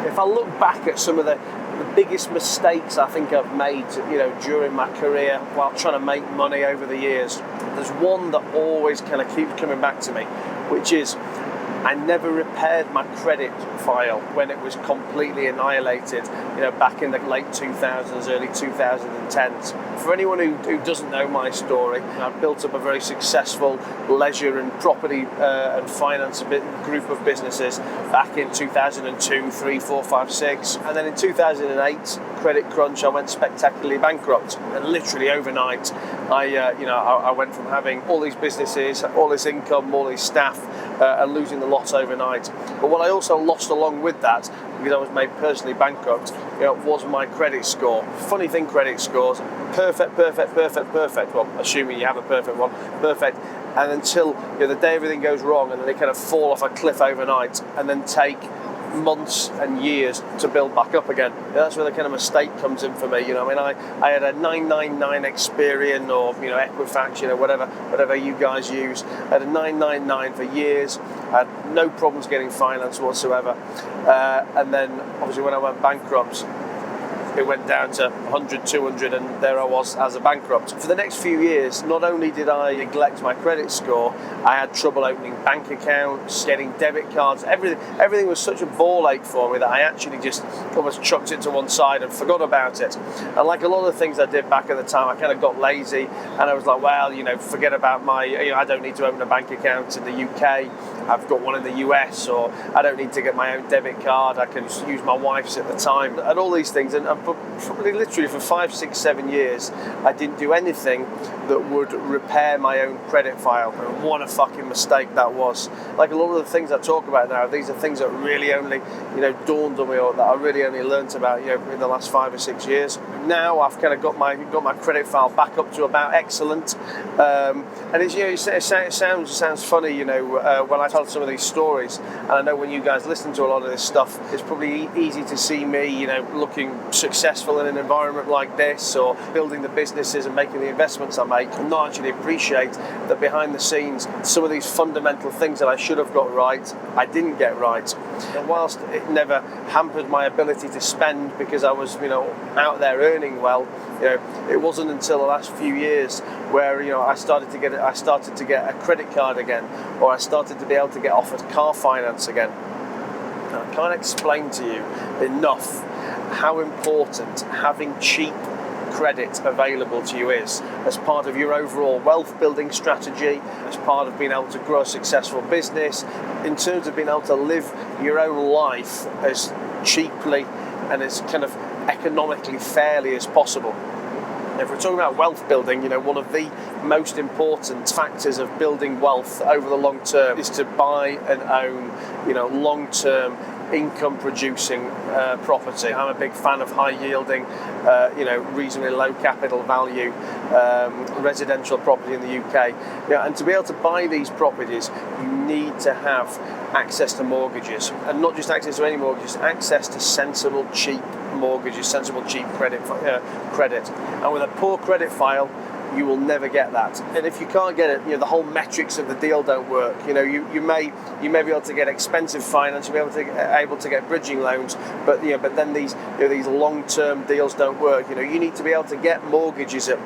If I look back at some of the biggest mistakes I think I've made, during my career while trying to make money over the years, there's one that always kind of keeps coming back to me, which is I never repaired my credit file when it was completely annihilated, back in the late 2000s, early 2010s. For anyone who doesn't know my story, I built up a very successful leisure and property and finance group of businesses back in 2002, 3, 4, 5, 6. And then in 2008, credit crunch, I went spectacularly bankrupt. And literally overnight, I went from having all these businesses, all this income, all these staff, and losing the lot overnight. But what I also lost along with that, because I was made personally bankrupt, was my credit score. Funny thing, credit scores, perfect. Well, assuming you have a perfect one, perfect. And until the day everything goes wrong, and then they kind of fall off a cliff overnight, and then take months and years to build back up again. That's where the kind of mistake comes in for me. I had a 999 Experian or Equifax, whatever you guys use. I had a 999 for years. I had no problems getting finance whatsoever. And then obviously when I went bankrupt, it went down to 100, 200, and there I was as a bankrupt. For the next few years, not only did I neglect my credit score, I had trouble opening bank accounts, getting debit cards, everything was such a ball ache for me that I actually just almost chucked it to one side and forgot about it. And like a lot of the things I did back at the time, I kind of got lazy, and I was like, well, forget about I don't need to open a bank account in the UK, I've got one in the US, or I don't need to get my own debit card, I can just use my wife's at the time, and all these things. And probably literally for 5, 6, 7 years, I didn't do anything that would repair my own credit file. And what a fucking mistake that was. Like a lot of the things I talk about now, these are things that really only, dawned on me, or that I really only learnt about, in the last 5 or 6 years. Now I've kind of got my credit file back up to about excellent. And it's, it sounds funny, when I tell some of these stories, and I know when you guys listen to a lot of this stuff, it's probably easy to see me, looking successful in an environment like this, or building the businesses and making the investments I make, and not actually appreciate that behind the scenes, some of these fundamental things that I should have got right, I didn't get right. And whilst it never hampered my ability to spend because I was, out there earning well, it wasn't until the last few years where, I started to get a credit card again, or I started to be able to get offered car finance again. And I can't explain to you enough how important having cheap credit available to you is as part of your overall wealth building strategy, as part of being able to grow a successful business, in terms of being able to live your own life as cheaply and as kind of economically fairly as possible. If we're talking about wealth building, one of the most important factors of building wealth over the long term is to buy and own, long-term income producing property. I'm a big fan of high yielding, reasonably low capital value residential property in the UK. And to be able to buy these properties, you need to have access to mortgages, and not just access to any mortgages, access to sensible, cheap mortgages, sensible, cheap credit. And with a poor credit file, you will never get that. And if you can't get it, the whole metrics of the deal don't work. You may be able to get expensive finance, you'll be able to get bridging loans, but then these long-term deals don't work. You need to be able to get mortgages at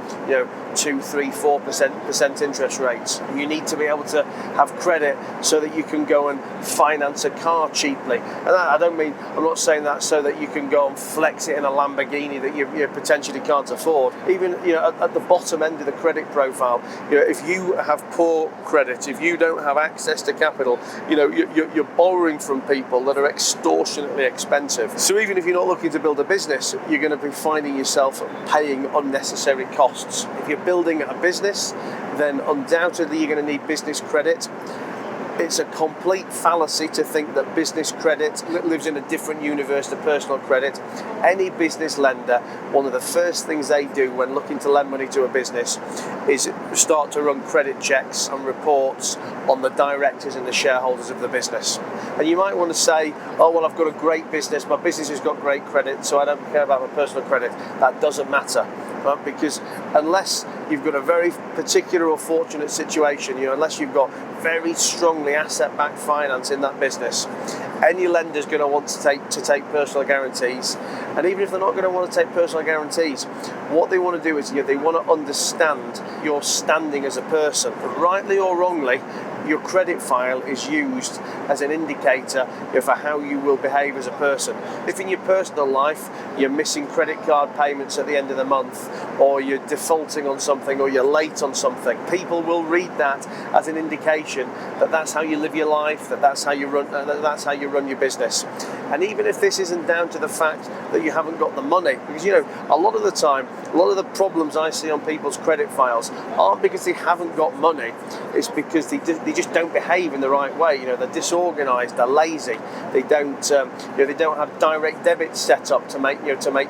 2, 3, 4% interest rates. You need to be able to have credit so that you can go and finance a car cheaply. And I'm not saying that so that you can go and flex it in a Lamborghini that you potentially can't afford. Even at the bottom end of the credit profile, if you have poor credit, if you don't have access to capital, you're borrowing from people that are extortionately expensive. So even if you're not looking to build a business, you're going to be finding yourself paying unnecessary costs. If you're building a business, then undoubtedly you're going to need business credit. It's a complete fallacy to think that business credit lives in a different universe to personal credit. Any business lender, one of the first things they do when looking to lend money to a business is start to run credit checks and reports on the directors and the shareholders of the business. And you might want to say, oh, well, I've got a great business, my business has got great credit, so I don't care about my personal credit. That doesn't matter. right? Because unless you've got a very particular or fortunate situation, unless you've got very strongly asset-backed finance in that business, any lender's going to want to take personal guarantees. And even if they're not going to want to take personal guarantees, what they want to do is they want to understand your standing as a person. Rightly or wrongly, your credit file is used as an indicator for how you will behave as a person. If in your personal life you're missing credit card payments at the end of the month, or you're defaulting on something, or you're late on something, people will read that as an indication that that's how you live your life, that's how you run your business. And even if this isn't down to the fact that you haven't got the money, because a lot of the time, a lot of the problems I see on people's credit files aren't because they haven't got money, it's because they just don't behave in the right way. They're disorganized, they're lazy, they don't have direct debits set up to make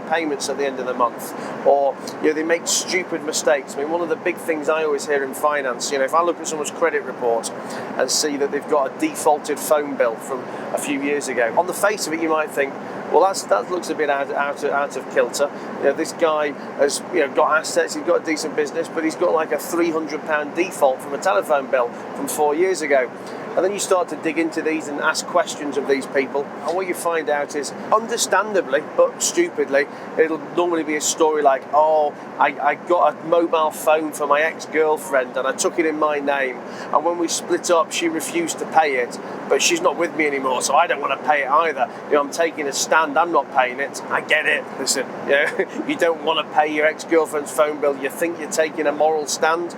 payments at the end of the month, or they make stupid mistakes. I mean, one of the big things I always hear in finance, if I look at someone's credit report and see that they've got a defaulted phone bill from a few years ago, on the face of it you might think, well, that looks a bit out of kilter. This guy has got assets, he's got a decent business, but he's got like a £300 default from a telephone bill from 4 years ago. And then you start to dig into these and ask questions of these people, and what you find out is, understandably but stupidly, it'll normally be a story like, oh, I got a mobile phone for my ex-girlfriend and I took it in my name, and when we split up she refused to pay it, but she's not with me anymore, so I don't want to pay it either. I'm taking a stand, I'm not paying it. I get it. Listen, you don't want to pay your ex-girlfriend's phone bill, you think you're taking a moral stand,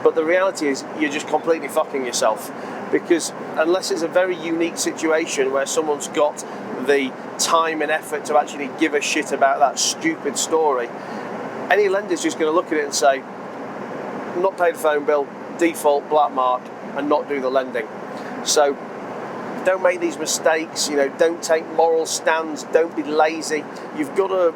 but the reality is you're just completely fucking yourself. Because unless it's a very unique situation where someone's got the time and effort to actually give a shit about that stupid story, any lender's just going to look at it and say, not paid a phone bill, default, black mark, and not do the lending. So don't make these mistakes, don't take moral stands, don't be lazy. You've got to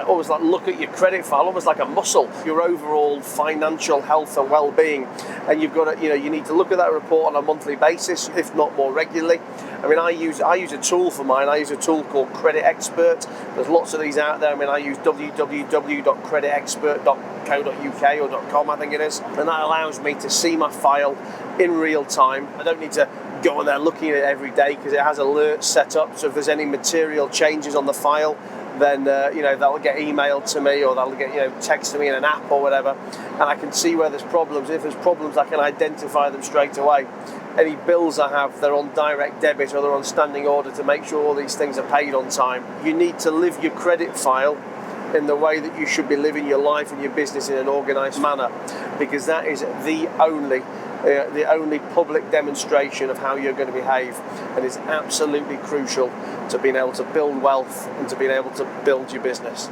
always look at your credit file almost like a muscle, your overall financial health and well-being, and you've got to, you need to look at that report on a monthly basis, if not more regularly. I mean, I use a tool for mine. I use a tool called Credit Expert. There's lots of these out there. I mean, I use www.creditexpert.co.uk or .com, I think it is, and that allows me to see my file in real time. I don't need to go on there looking at it every day because it has alerts set up, so if there's any material changes on the file, then that'll get emailed to me, or that'll get text to me in an app or whatever, and I can see where there's problems. If there's problems, I can identify them straight away. Any bills I have, they're on direct debit or they're on standing order to make sure all these things are paid on time. You need to live your credit file in the way that you should be living your life and your business in an organised manner, because that is the only public demonstration of how you're going to behave, and is absolutely crucial to being able to build wealth and to being able to build your business.